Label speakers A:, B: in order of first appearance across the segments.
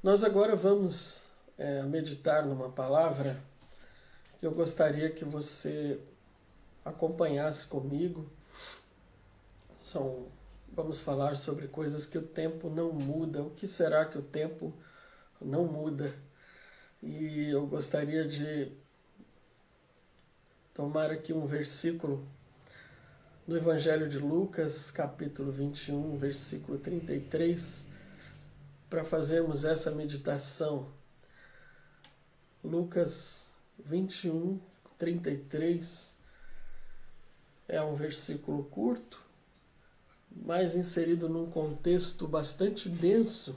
A: Nós agora vamos meditar numa palavra que eu gostaria que você acompanhasse comigo. Vamos falar sobre coisas que o tempo não muda. O que será que o tempo não muda? E eu gostaria de tomar aqui um versículo no Evangelho de Lucas, capítulo 21, versículo 33, para fazermos essa meditação. Lucas 21, 33 é um versículo curto, mas inserido num contexto bastante denso,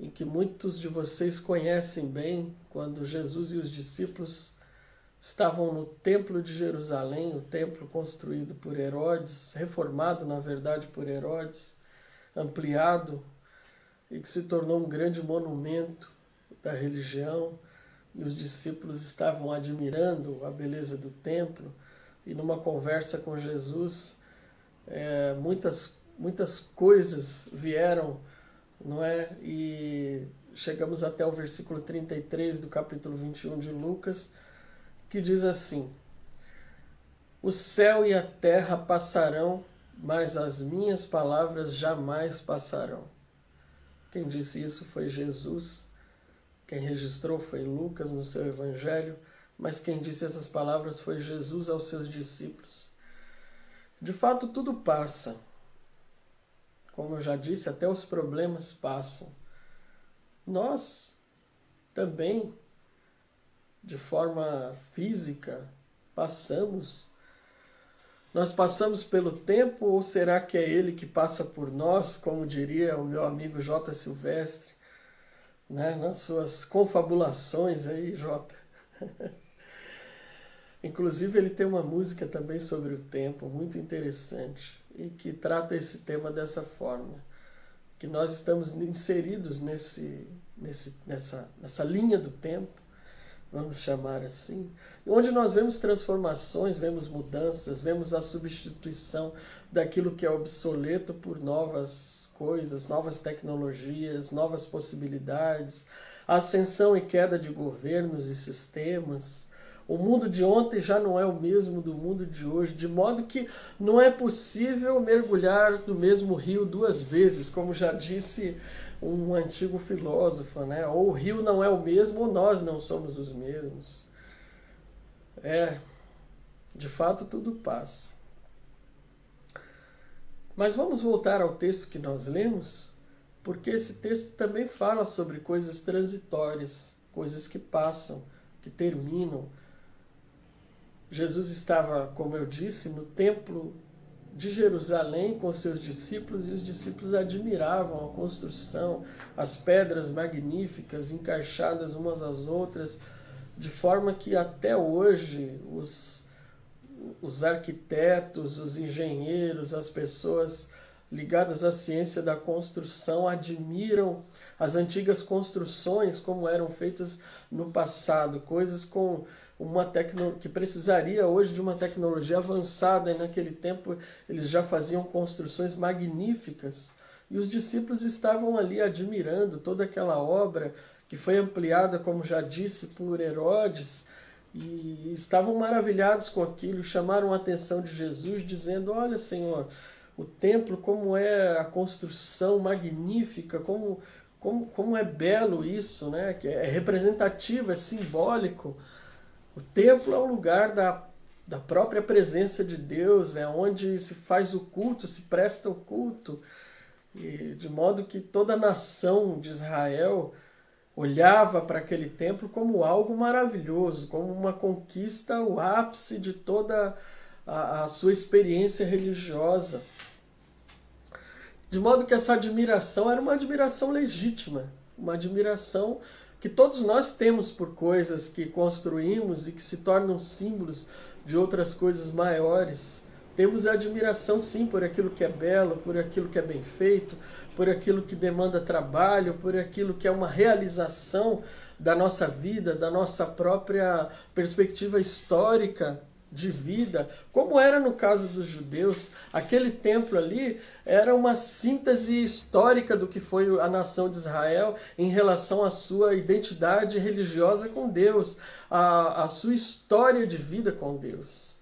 A: em que muitos de vocês conhecem bem, quando Jesus e os discípulos estavam no Templo de Jerusalém, o templo construído por Herodes, reformado, na verdade, por Herodes, ampliado, e que se tornou um grande monumento da religião, e os discípulos estavam admirando a beleza do templo, e numa conversa com Jesus, muitas coisas vieram, não é? E chegamos até o versículo 33 do capítulo 21 de Lucas, que diz assim: o céu e a terra passarão, mas as minhas palavras jamais passarão. Quem disse isso foi Jesus, quem registrou foi Lucas no seu evangelho, mas quem disse essas palavras foi Jesus aos seus discípulos. De fato, tudo passa. Como eu já disse, até os problemas passam. Nós também, de forma física, passamos. Nós passamos pelo tempo, ou será que é ele que passa por nós, como diria o meu amigo J. Silvestre, né? Nas suas confabulações aí, J. Inclusive ele tem uma música também sobre o tempo, muito interessante, e que trata esse tema dessa forma, que nós estamos inseridos nessa linha do tempo, vamos chamar assim, onde nós vemos transformações, vemos mudanças, vemos a substituição daquilo que é obsoleto por novas coisas, novas tecnologias, novas possibilidades, a ascensão e queda de governos e sistemas. O mundo de ontem já não é o mesmo do mundo de hoje, de modo que não é possível mergulhar no mesmo rio duas vezes, como já disse um antigo filósofo, né? Ou o rio não é o mesmo, ou nós não somos os mesmos. De fato tudo passa. Mas vamos voltar ao texto que nós lemos, porque esse texto também fala sobre coisas transitórias, coisas que passam, que terminam. Jesus estava, como eu disse, no templo de Jerusalém com seus discípulos, e os discípulos admiravam a construção, as pedras magníficas encaixadas umas às outras, de forma que até hoje os arquitetos, os engenheiros, as pessoas ligadas à ciência da construção admiram as antigas construções como eram feitas no passado, coisas com uma tecnologia que precisaria hoje de uma tecnologia avançada, e naquele tempo eles já faziam construções magníficas, e os discípulos estavam ali admirando toda aquela obra que foi ampliada, como já disse, por Herodes, e estavam maravilhados com aquilo, chamaram a atenção de Jesus, dizendo: olha, Senhor, o templo, como é a construção magnífica, como é belo isso, né? Que é representativo, é simbólico. O templo é o lugar da própria presença de Deus, é onde se faz o culto, se presta o culto, e de modo que toda a nação de Israel olhava para aquele templo como algo maravilhoso, como uma conquista, o ápice de toda a sua experiência religiosa. De modo que essa admiração era uma admiração legítima, uma admiração que todos nós temos por coisas que construímos e que se tornam símbolos de outras coisas maiores. Temos admiração, sim, por aquilo que é belo, por aquilo que é bem feito, por aquilo que demanda trabalho, por aquilo que é uma realização da nossa vida, da nossa própria perspectiva histórica. de vida, como era no caso dos judeus. Aquele templo ali era uma síntese histórica do que foi a nação de Israel em relação à sua identidade religiosa com Deus, a sua história de vida com Deus.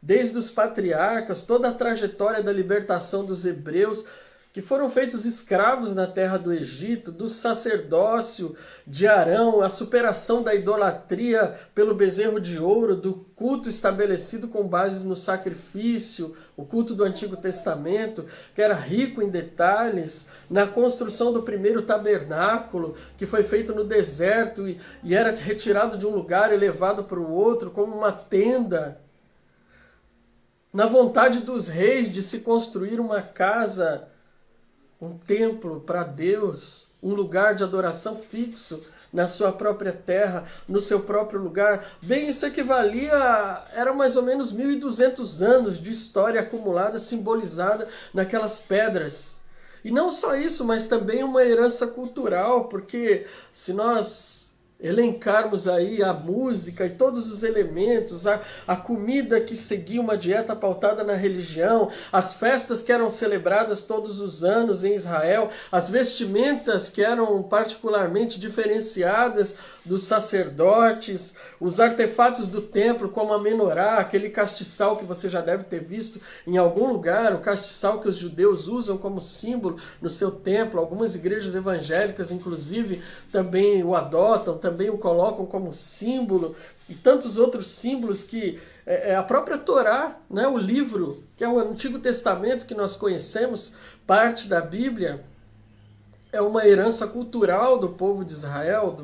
A: Desde os patriarcas, toda a trajetória da libertação dos hebreus, que foram feitos escravos na terra do Egito, do sacerdócio de Arão, a superação da idolatria pelo bezerro de ouro, do culto estabelecido com bases no sacrifício, o culto do Antigo Testamento, que era rico em detalhes, na construção do primeiro tabernáculo, que foi feito no deserto e era retirado de um lugar e levado para o outro como uma tenda, na vontade dos reis de se construir uma casa, um templo para Deus, um lugar de adoração fixo na sua própria terra, no seu próprio lugar. Bem, isso equivalia, era mais ou menos 1.200 anos de história acumulada, simbolizada naquelas pedras. E não só isso, mas também uma herança cultural, porque se nós elencarmos aí a música e todos os elementos, a comida que seguia uma dieta pautada na religião, as festas que eram celebradas todos os anos em Israel, as vestimentas que eram particularmente diferenciadas dos sacerdotes, os artefatos do templo, como a menorá, aquele castiçal que você já deve ter visto em algum lugar, o castiçal que os judeus usam como símbolo no seu templo, algumas igrejas evangélicas, inclusive, também o adotam, também o colocam como símbolo, e tantos outros símbolos que a própria Torá, né, o livro, que é o Antigo Testamento que nós conhecemos, parte da Bíblia, é uma herança cultural do povo de Israel,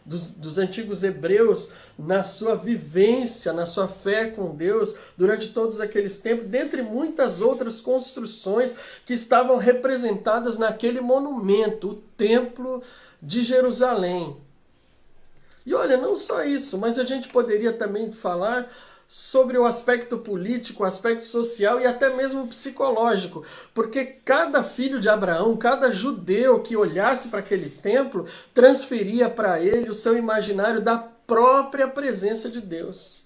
A: dos antigos hebreus, na sua vivência, na sua fé com Deus, durante todos aqueles tempos, dentre muitas outras construções que estavam representadas naquele monumento, o Templo de Jerusalém. E olha, não só isso, mas a gente poderia também falar sobre o aspecto político, o aspecto social e até mesmo psicológico, porque cada filho de Abraão, cada judeu que olhasse para aquele templo, transferia para ele o seu imaginário da própria presença de Deus.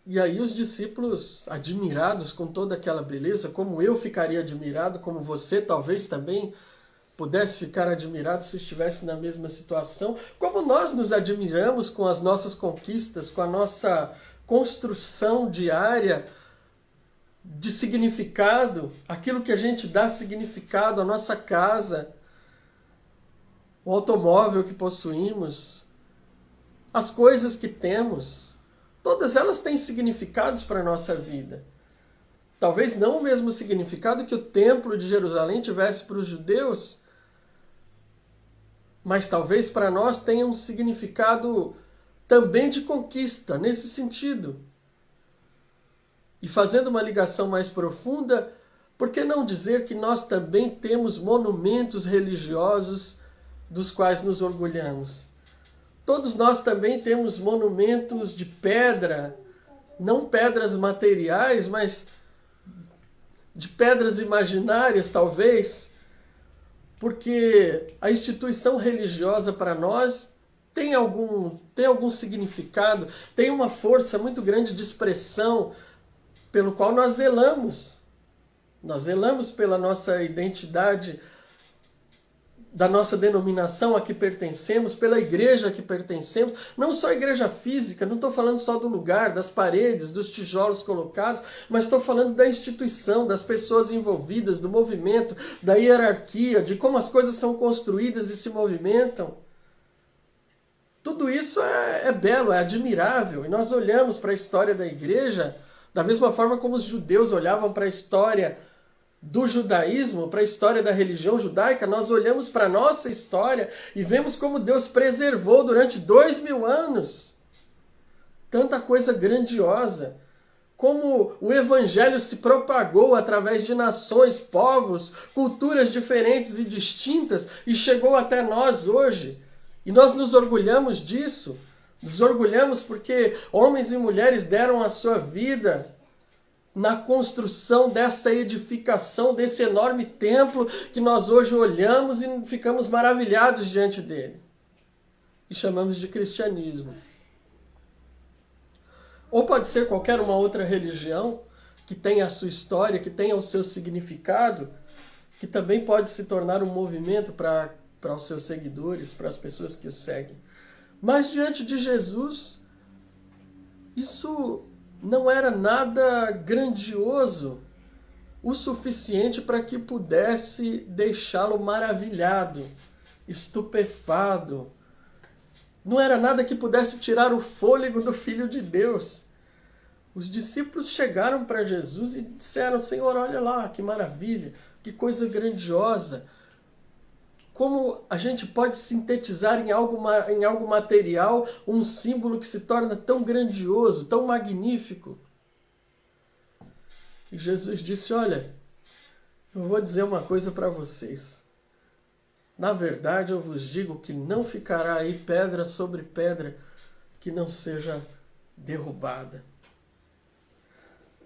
A: E aí os discípulos, admirados com toda aquela beleza, como eu ficaria admirado, como você talvez também pudesse ficar admirado se estivesse na mesma situação, como nós nos admiramos com as nossas conquistas, com a nossa construção diária de significado, aquilo que a gente dá significado, a nossa casa, o automóvel que possuímos, as coisas que temos, todas elas têm significados para a nossa vida. Talvez não o mesmo significado que o Templo de Jerusalém tivesse para os judeus, mas talvez para nós tenha um significado também de conquista, nesse sentido. E fazendo uma ligação mais profunda, por que não dizer que nós também temos monumentos religiosos dos quais nos orgulhamos? Todos nós também temos monumentos de pedra, não pedras materiais, mas de pedras imaginárias, talvez, porque a instituição religiosa para nós tem algum significado, tem uma força muito grande de expressão pelo qual nós zelamos. Nós zelamos pela nossa identidade, da nossa denominação a que pertencemos, pela igreja a que pertencemos, não só a igreja física, não estou falando só do lugar, das paredes, dos tijolos colocados, mas estou falando da instituição, das pessoas envolvidas, do movimento, da hierarquia, de como as coisas são construídas e se movimentam. Tudo isso é belo, é admirável, e nós olhamos para a história da igreja da mesma forma como os judeus olhavam para a história do judaísmo, para a história da religião judaica. Nós olhamos para a nossa história e vemos como Deus preservou durante 2000 anos tanta coisa grandiosa, como o evangelho se propagou através de nações, povos, culturas diferentes e distintas e chegou até nós hoje. E nós nos orgulhamos disso, nos orgulhamos porque homens e mulheres deram a sua vida na construção dessa edificação, desse enorme templo que nós hoje olhamos e ficamos maravilhados diante dele. e chamamos de cristianismo. Ou pode ser qualquer uma outra religião que tenha a sua história, que tenha o seu significado, que também pode se tornar um movimento para os seus seguidores, para as pessoas que o seguem. Mas diante de Jesus, isso não era nada grandioso o suficiente para que pudesse deixá-lo maravilhado, estupefado. Não era nada que pudesse tirar o fôlego do Filho de Deus. Os discípulos chegaram para Jesus e disseram: Senhor, olha lá, que maravilha, que coisa grandiosa. Como a gente pode sintetizar em algo material um símbolo que se torna tão grandioso, tão magnífico? E Jesus disse: olha, eu vou dizer uma coisa para vocês. Na verdade, eu vos digo que não ficará aí pedra sobre pedra que não seja derrubada.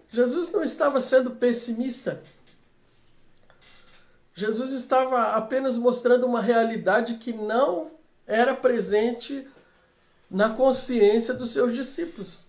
A: Jesus não estava sendo pessimista. Jesus estava apenas mostrando uma realidade que não era presente na consciência dos seus discípulos.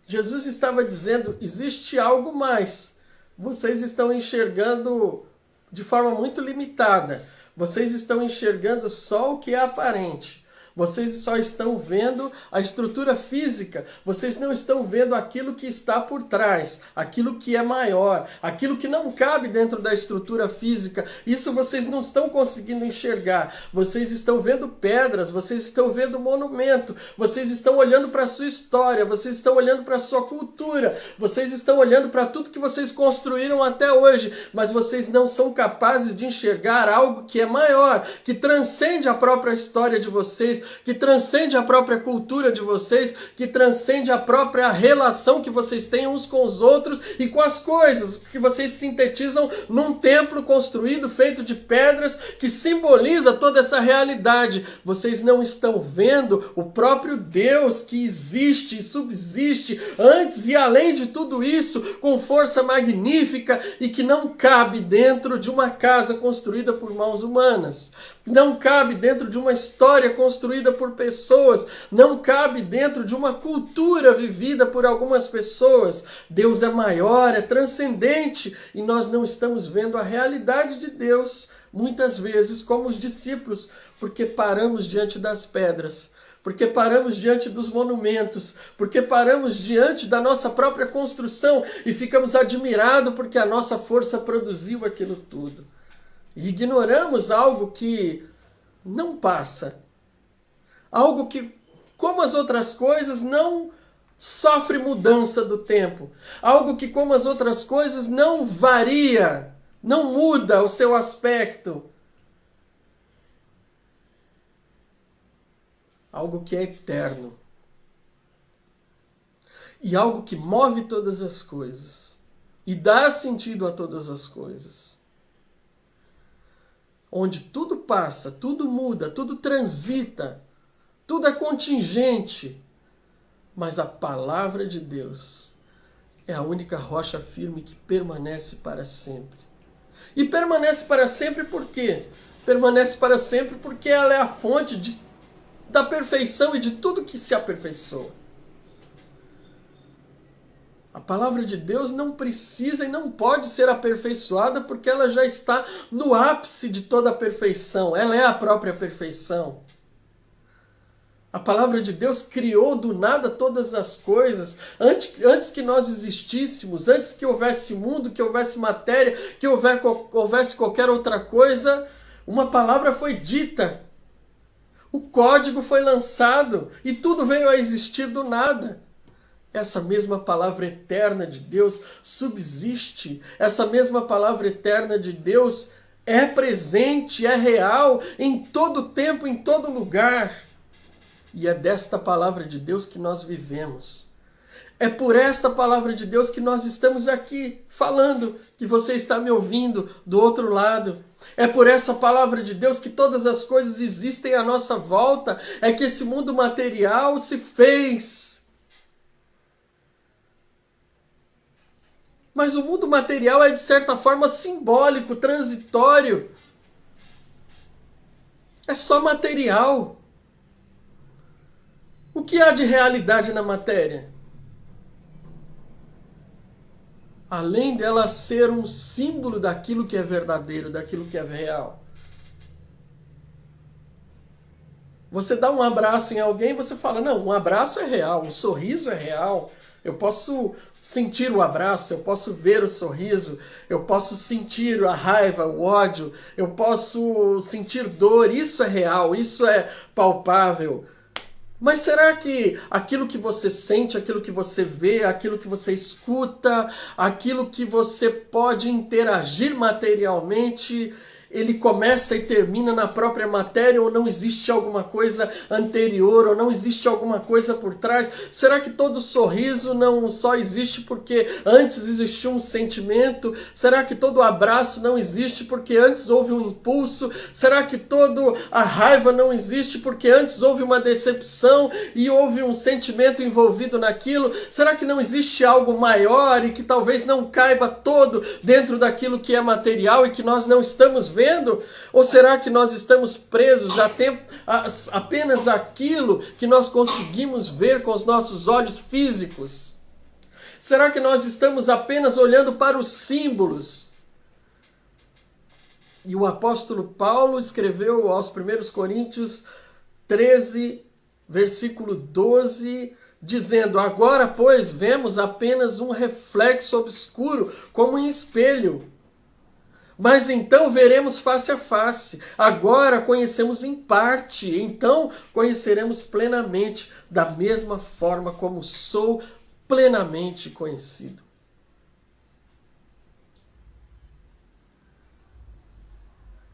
A: Jesus estava dizendo: existe algo mais. Vocês estão enxergando de forma muito limitada. Vocês estão enxergando só o que é aparente. Vocês só estão vendo a estrutura física. Vocês não estão vendo aquilo que está por trás, aquilo que é maior, aquilo que não cabe dentro da estrutura física. Isso vocês não estão conseguindo enxergar. Vocês estão vendo pedras, vocês estão vendo monumento, vocês estão olhando para a sua história, vocês estão olhando para a sua cultura, vocês estão olhando para tudo que vocês construíram até hoje, mas vocês não são capazes de enxergar algo que é maior, que transcende a própria história de vocês, que transcende a própria cultura de vocês, que transcende a própria relação que vocês têm uns com os outros e com as coisas, que vocês sintetizam num templo construído, feito de pedras, que simboliza toda essa realidade. Vocês não estão vendo o próprio Deus que existe e subsiste antes e além de tudo isso, com força magnífica e que não cabe dentro de uma casa construída por mãos humanas. Não cabe dentro de uma história construída por pessoas, não cabe dentro de uma cultura vivida por algumas pessoas. Deus é maior, é transcendente, e nós não estamos vendo a realidade de Deus, muitas vezes como os discípulos, porque paramos diante das pedras, porque paramos diante dos monumentos, porque paramos diante da nossa própria construção e ficamos admirados porque a nossa força produziu aquilo tudo. E ignoramos algo que não passa. Algo que, como as outras coisas, não sofre mudança do tempo. Algo que, como as outras coisas, não varia, não muda o seu aspecto. Algo que é eterno. E algo que move todas as coisas. E dá sentido a todas as coisas. Onde tudo passa, tudo muda, tudo transita, tudo é contingente, mas a palavra de Deus é a única rocha firme que permanece para sempre. E permanece para sempre por quê? Permanece para sempre porque ela é a fonte da perfeição e de tudo que se aperfeiçoa. A palavra de Deus não precisa e não pode ser aperfeiçoada porque ela já está no ápice de toda a perfeição. Ela é a própria perfeição. A palavra de Deus criou do nada todas as coisas. Antes que nós existíssemos, antes que houvesse mundo, que houvesse matéria, que houvesse qualquer outra coisa, uma palavra foi dita. O código foi lançado e tudo veio a existir do nada. Essa mesma palavra eterna de Deus subsiste. Essa mesma palavra eterna de Deus é presente, é real, em todo tempo, em todo lugar. E é desta palavra de Deus que nós vivemos. É por esta palavra de Deus que nós estamos aqui falando, que você está me ouvindo do outro lado. É por essa palavra de Deus que todas as coisas existem à nossa volta. É que esse mundo material se fez. Mas o mundo material é, de certa forma, simbólico, transitório. É só material. O que há de realidade na matéria? Além dela ser um símbolo daquilo que é verdadeiro, daquilo que é real. Você dá um abraço em alguém, você fala, não, um abraço é real, um sorriso é real. Eu posso sentir o abraço, eu posso ver o sorriso, eu posso sentir a raiva, o ódio, eu posso sentir dor, isso é real, isso é palpável. Mas será que aquilo que você sente, aquilo que você vê, aquilo que você escuta, aquilo que você pode interagir materialmente, ele começa e termina na própria matéria, ou não existe alguma coisa anterior, ou não existe alguma coisa por trás? Será que todo sorriso não só existe porque antes existiu um sentimento? Será que todo abraço não existe porque antes houve um impulso? Será que toda a raiva não existe porque antes houve uma decepção e houve um sentimento envolvido naquilo? Será que não existe algo maior e que talvez não caiba todo dentro daquilo que é material e que nós não estamos vendo? Ou será que nós estamos presos apenas àquilo que nós conseguimos ver com os nossos olhos físicos? Será que nós estamos apenas olhando para os símbolos? E o apóstolo Paulo escreveu aos 1 Coríntios 13, versículo 12, dizendo, agora, pois, vemos apenas um reflexo obscuro, como em espelho. Mas então veremos face a face. Agora conhecemos em parte, então conheceremos plenamente, da mesma forma como sou plenamente conhecido.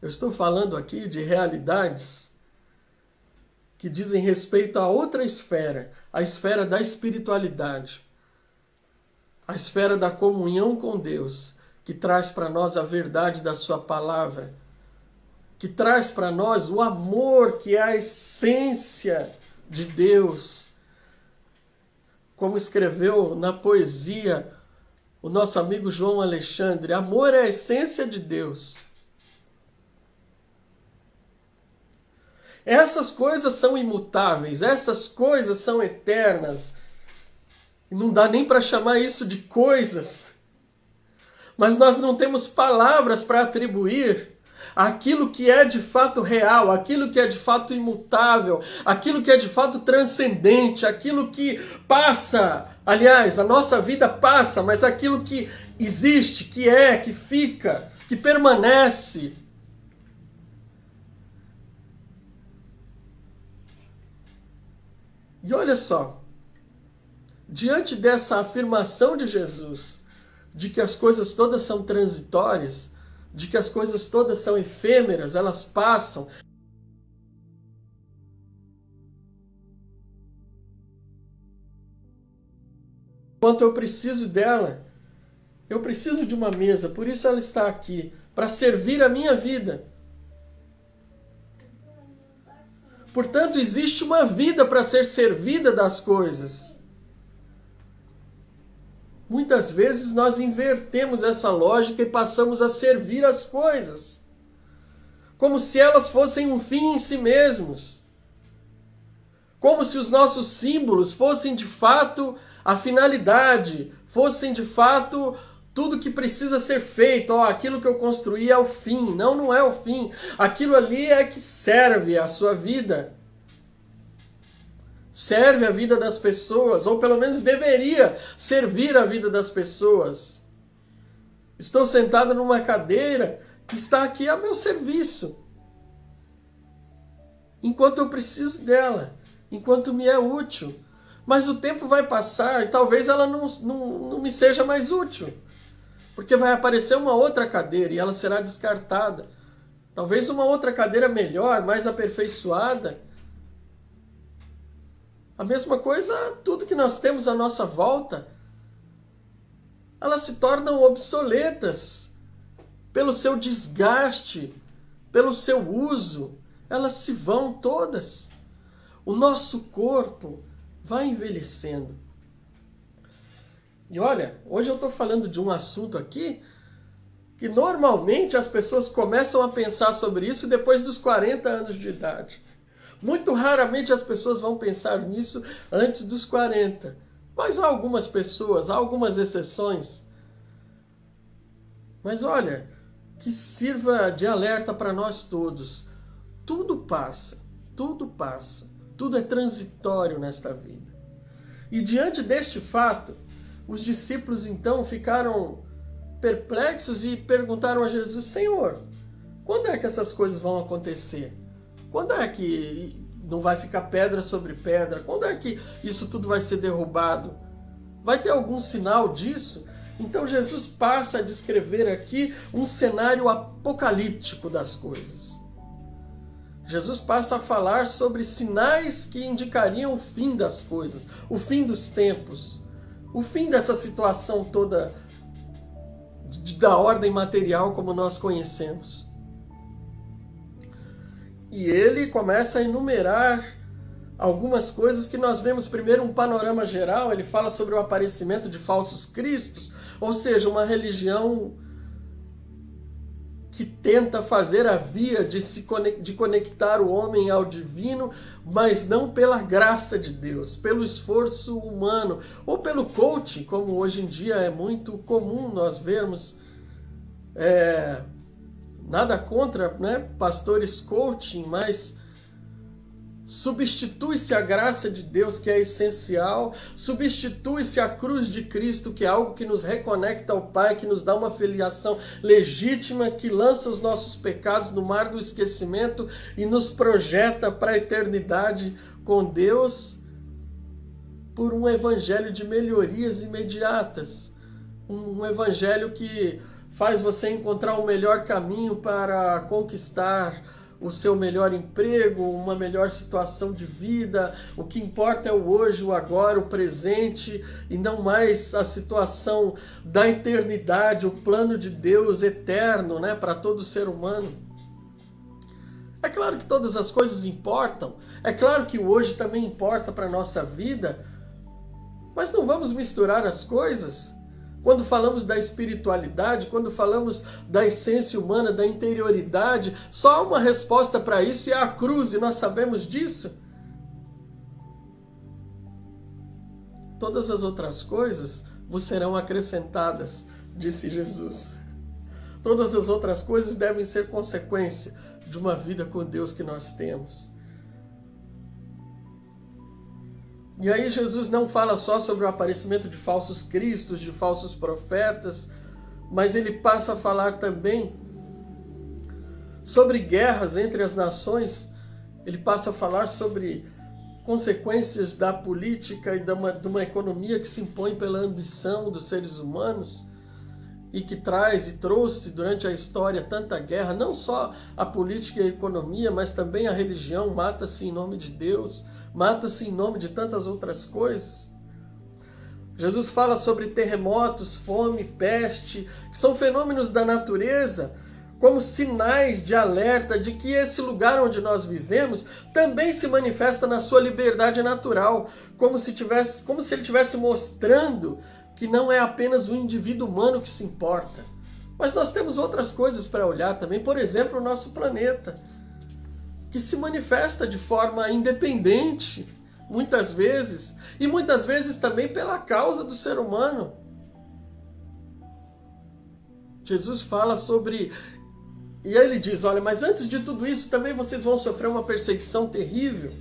A: Eu estou falando aqui de realidades que dizem respeito a outra esfera, a esfera da espiritualidade, a esfera da comunhão com Deus, que traz para nós a verdade da sua palavra, que traz para nós o amor que é a essência de Deus. Como escreveu na poesia o nosso amigo João Alexandre, amor é a essência de Deus. Essas coisas são imutáveis, essas coisas são eternas. E não dá nem para chamar isso de coisas. Mas nós não temos palavras para atribuir aquilo que é de fato real, aquilo que é de fato imutável, aquilo que é de fato transcendente, aquilo que passa. Aliás, a nossa vida passa, mas aquilo que existe, que é, que fica, que permanece. E olha só, diante dessa afirmação de Jesus, de que as coisas todas são transitórias, de que as coisas todas são efêmeras, elas passam. Enquanto eu preciso dela, eu preciso de uma mesa, por isso ela está aqui, para servir a minha vida. Portanto, existe uma vida para ser servida das coisas. Muitas vezes nós invertemos essa lógica e passamos a servir as coisas, como se elas fossem um fim em si mesmos. Como se os nossos símbolos fossem de fato a finalidade, fossem de fato tudo que precisa ser feito. Aquilo que eu construí é o fim. Não, não é o fim. Aquilo ali é que serve a sua vida. Serve a vida das pessoas, ou pelo menos deveria servir a vida das pessoas. Estou sentado numa cadeira que está aqui a meu serviço, enquanto eu preciso dela, enquanto me é útil. Mas o tempo vai passar e talvez ela não me seja mais útil, porque vai aparecer uma outra cadeira e ela será descartada. Talvez uma outra cadeira melhor, mais aperfeiçoada. A mesma coisa, tudo que nós temos à nossa volta, elas se tornam obsoletas pelo seu desgaste, pelo seu uso, elas se vão todas. O nosso corpo vai envelhecendo. E olha, hoje eu estou falando de um assunto aqui que normalmente as pessoas começam a pensar sobre isso depois dos 40 anos de idade. Muito raramente as pessoas vão pensar nisso antes dos 40. Mas há algumas pessoas, há algumas exceções. Mas olha, que sirva de alerta para nós todos. Tudo passa, tudo passa. Tudo é transitório nesta vida. E diante deste fato, os discípulos então ficaram perplexos e perguntaram a Jesus: Senhor, quando é que essas coisas vão acontecer? Quando é que não vai ficar pedra sobre pedra? Quando é que isso tudo vai ser derrubado? Vai ter algum sinal disso? Então Jesus passa a descrever aqui um cenário apocalíptico das coisas. Jesus passa a falar sobre sinais que indicariam o fim das coisas, o fim dos tempos, o fim dessa situação toda da ordem material como nós conhecemos. E ele começa a enumerar algumas coisas que nós vemos. Primeiro, um panorama geral. Ele fala sobre o aparecimento de falsos cristos, ou seja, uma religião que tenta fazer a via de conectar o homem ao divino, mas não pela graça de Deus, pelo esforço humano, ou pelo coaching, como hoje em dia é muito comum nós vermos. Nada contra, né, pastores coaching, mas substitui-se a graça de Deus, que é essencial, substitui-se a cruz de Cristo, que é algo que nos reconecta ao Pai, que nos dá uma filiação legítima, que lança os nossos pecados no mar do esquecimento e nos projeta para a eternidade com Deus, por um evangelho de melhorias imediatas, um evangelho que faz você encontrar o melhor caminho para conquistar o seu melhor emprego, uma melhor situação de vida. O que importa é o hoje, o agora, o presente, e não mais a situação da eternidade, o plano de Deus eterno, né, para todo ser humano. É claro que todas as coisas importam, é claro que o hoje também importa para a nossa vida, mas não vamos misturar as coisas. Quando falamos da espiritualidade, quando falamos da essência humana, da interioridade, só há uma resposta para isso e é a cruz, e nós sabemos disso. Todas as outras coisas vos serão acrescentadas, disse Jesus. Todas as outras coisas devem ser consequência de uma vida com Deus que nós temos. E aí Jesus não fala só sobre o aparecimento de falsos cristos, de falsos profetas, mas ele passa a falar também sobre guerras entre as nações. Ele passa a falar sobre consequências da política e de uma economia que se impõe pela ambição dos seres humanos e que traz e trouxe durante a história tanta guerra. Não só a política e a economia, mas também a religião mata-se em nome de Deus, mata-se em nome de tantas outras coisas. Jesus fala sobre terremotos, fome, peste, que são fenômenos da natureza, como sinais de alerta de que esse lugar onde nós vivemos também se manifesta na sua liberdade natural, como se ele estivesse mostrando que não é apenas o indivíduo humano que se importa. Mas nós temos outras coisas para olhar também, por exemplo, o nosso planeta, que se manifesta de forma independente, muitas vezes, e muitas vezes também pela causa do ser humano. Jesus fala sobre... E aí ele diz, olha, mas antes de tudo isso também vocês vão sofrer uma perseguição terrível.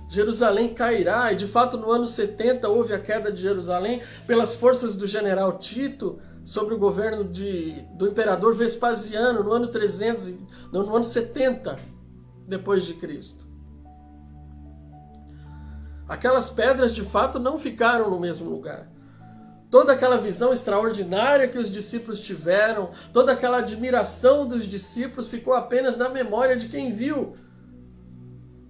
A: Jerusalém cairá, e de fato no ano 70 houve a queda de Jerusalém pelas forças do general Tito, sobre o governo do imperador Vespasiano, no ano 300, no ano 70 depois de Cristo. Aquelas pedras de fato não ficaram no mesmo lugar. Toda aquela visão extraordinária que os discípulos tiveram, toda aquela admiração dos discípulos ficou apenas na memória de quem viu,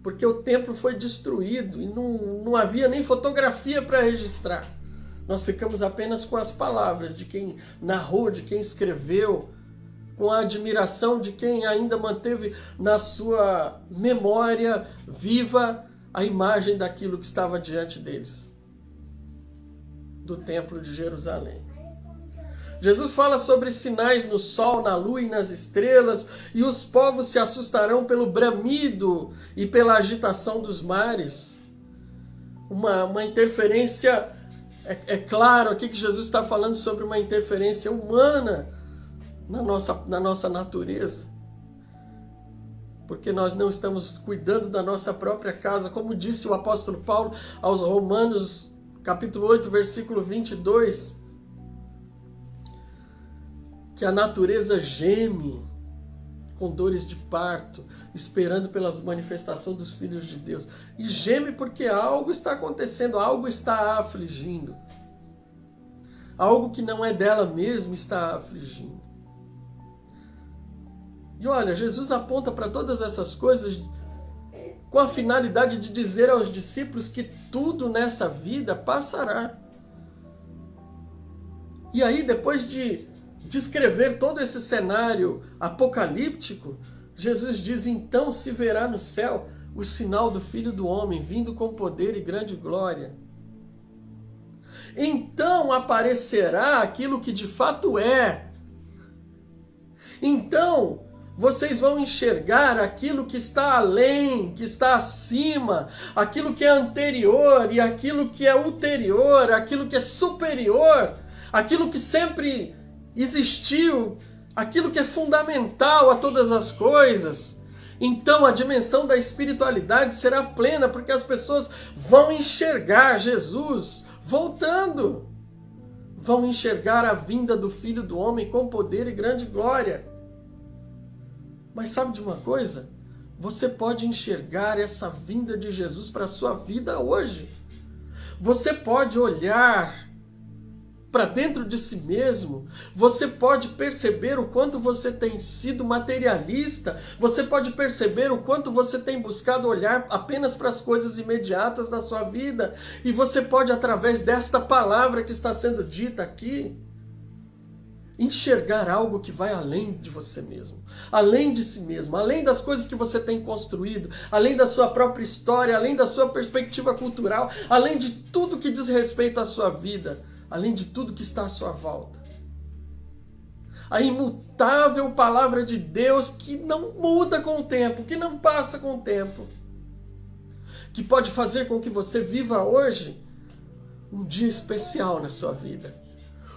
A: porque o templo foi destruído e não havia nem fotografia para registrar. Nós ficamos apenas com as palavras de quem narrou, de quem escreveu, com a admiração de quem ainda manteve na sua memória viva a imagem daquilo que estava diante deles, do templo de Jerusalém. Jesus fala sobre sinais no sol, na lua e nas estrelas, e os povos se assustarão pelo bramido e pela agitação dos mares. Uma interferência, é claro aqui que Jesus está falando sobre uma interferência humana na nossa natureza. Porque nós não estamos cuidando da nossa própria casa, como disse o apóstolo Paulo aos Romanos, capítulo 8, versículo 22, que a natureza geme com dores de parto, esperando pela manifestação dos filhos de Deus. E geme porque algo está acontecendo, algo está a afligindo. Algo que não é dela mesma está a afligindo. E olha, Jesus aponta para todas essas coisas com a finalidade de dizer aos discípulos que tudo nessa vida passará. E aí, depois de descrever todo esse cenário apocalíptico, Jesus diz: então se verá no céu o sinal do Filho do Homem, vindo com poder e grande glória. Então aparecerá aquilo que de fato é. Então vocês vão enxergar aquilo que está além, que está acima, aquilo que é anterior e aquilo que é ulterior, aquilo que é superior, aquilo que sempre existiu, aquilo que é fundamental a todas as coisas. Então a dimensão da espiritualidade será plena, porque as pessoas vão enxergar Jesus voltando. Vão enxergar a vinda do Filho do Homem com poder e grande glória. Mas sabe de uma coisa? Você pode enxergar essa vinda de Jesus para a sua vida hoje. Você pode olhar para dentro de si mesmo, você pode perceber o quanto você tem sido materialista, você pode perceber o quanto você tem buscado olhar apenas para as coisas imediatas da sua vida, e você pode, através desta palavra que está sendo dita aqui, enxergar algo que vai além de você mesmo, além de si mesmo, além das coisas que você tem construído, além da sua própria história, além da sua perspectiva cultural, além de tudo que diz respeito à sua vida, além de tudo que está à sua volta. A imutável palavra de Deus que não muda com o tempo, que não passa com o tempo, que pode fazer com que você viva hoje um dia especial na sua vida,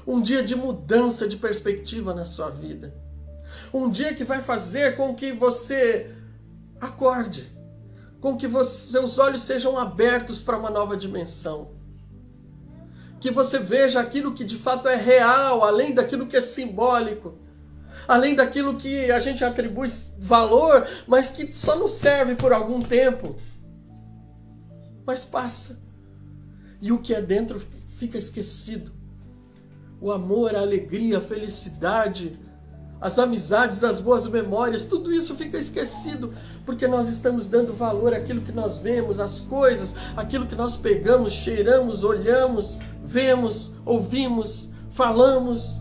A: um dia de mudança de perspectiva na sua vida, um dia que vai fazer com que você acorde, com que seus olhos sejam abertos para uma nova dimensão, que você veja aquilo que de fato é real, além daquilo que é simbólico, além daquilo que a gente atribui valor, mas que só nos serve por algum tempo, mas passa, e o que é dentro fica esquecido. O amor, a alegria, a felicidade, as amizades, as boas memórias, tudo isso fica esquecido, porque nós estamos dando valor àquilo que nós vemos, às coisas, aquilo que nós pegamos, cheiramos, olhamos, vemos, ouvimos, falamos.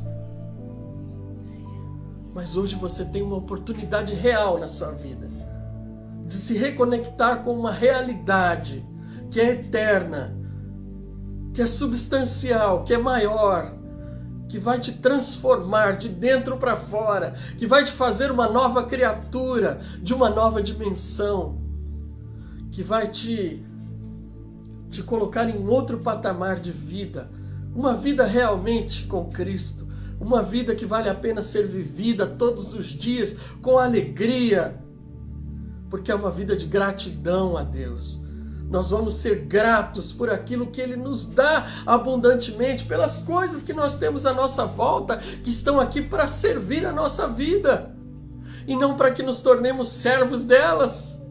A: Mas hoje você tem uma oportunidade real na sua vida, de se reconectar com uma realidade que é eterna, que é substancial, que é maior, que vai te transformar de dentro para fora, que vai te fazer uma nova criatura, de uma nova dimensão, que vai te colocar em outro patamar de vida, uma vida realmente com Cristo, uma vida que vale a pena ser vivida todos os dias com alegria, porque é uma vida de gratidão a Deus. Nós vamos ser gratos por aquilo que Ele nos dá abundantemente, pelas coisas que nós temos à nossa volta, que estão aqui para servir a nossa vida, e não para que nos tornemos servos delas.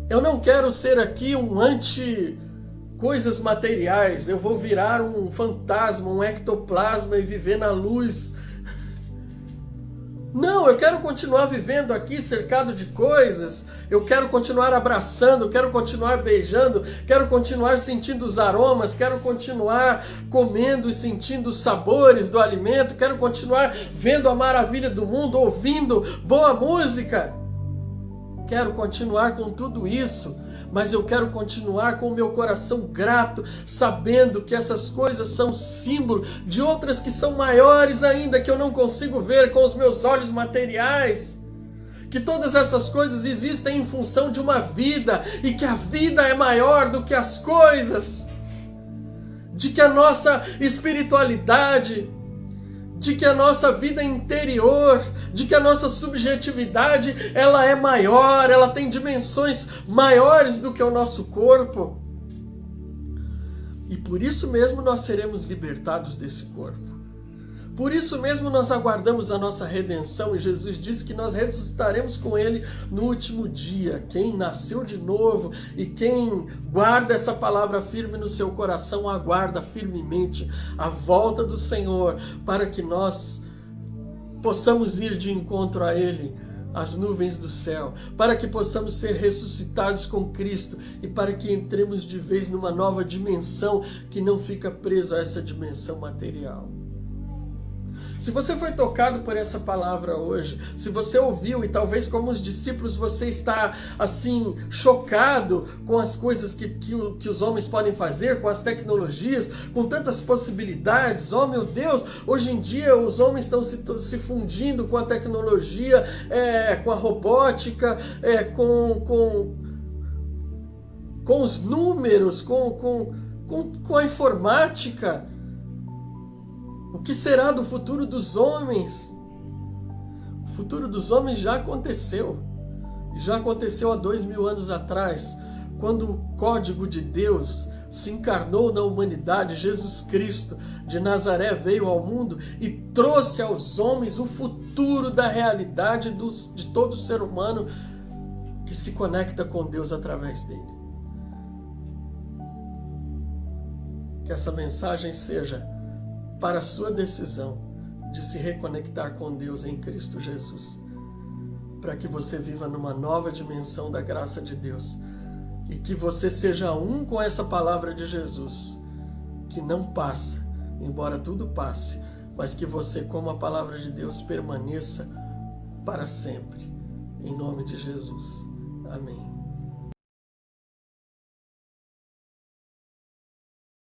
A: Eu não quero ser aqui um anti-coisas materiais, eu vou virar um fantasma, um ectoplasma e viver na luz. Não, eu quero continuar vivendo aqui cercado de coisas, eu quero continuar abraçando, quero continuar beijando, quero continuar sentindo os aromas, quero continuar comendo e sentindo os sabores do alimento, quero continuar vendo a maravilha do mundo, ouvindo boa música. quero continuar com tudo isso, mas eu quero continuar com o meu coração grato, sabendo que essas coisas são símbolo de outras que são maiores ainda, que eu não consigo ver com os meus olhos materiais. Que todas essas coisas existem em função de uma vida, e que a vida é maior do que as coisas. De que a nossa espiritualidade, de que a nossa vida interior, de que a nossa subjetividade, ela é maior, ela tem dimensões maiores do que o nosso corpo. E por isso mesmo nós seremos libertados desse corpo. Por isso mesmo nós aguardamos a nossa redenção, e Jesus disse que nós ressuscitaremos com Ele no último dia. Quem nasceu de novo e quem guarda essa palavra firme no seu coração, aguarda firmemente a volta do Senhor, para que nós possamos ir de encontro a Ele, as nuvens do céu, para que possamos ser ressuscitados com Cristo e para que entremos de vez numa nova dimensão que não fica preso a essa dimensão material. Se você foi tocado por essa palavra hoje, se você ouviu e talvez como os discípulos você está assim chocado com as coisas que os homens podem fazer, com as tecnologias, com tantas possibilidades, oh meu Deus, hoje em dia os homens estão se fundindo com a tecnologia, com a robótica, com os números, com a informática. O que será do futuro dos homens? O futuro dos homens já aconteceu. Já aconteceu há 2000 anos atrás, quando o código de Deus se encarnou na humanidade. Jesus Cristo de Nazaré veio ao mundo e trouxe aos homens o futuro da realidade de todo ser humano que se conecta com Deus através dele. Que essa mensagem seja para a sua decisão de se reconectar com Deus em Cristo Jesus, para que você viva numa nova dimensão da graça de Deus e que você seja um com essa palavra de Jesus, que não passa, embora tudo passe, mas que você, como a palavra de Deus, permaneça para sempre. Em nome de Jesus. Amém.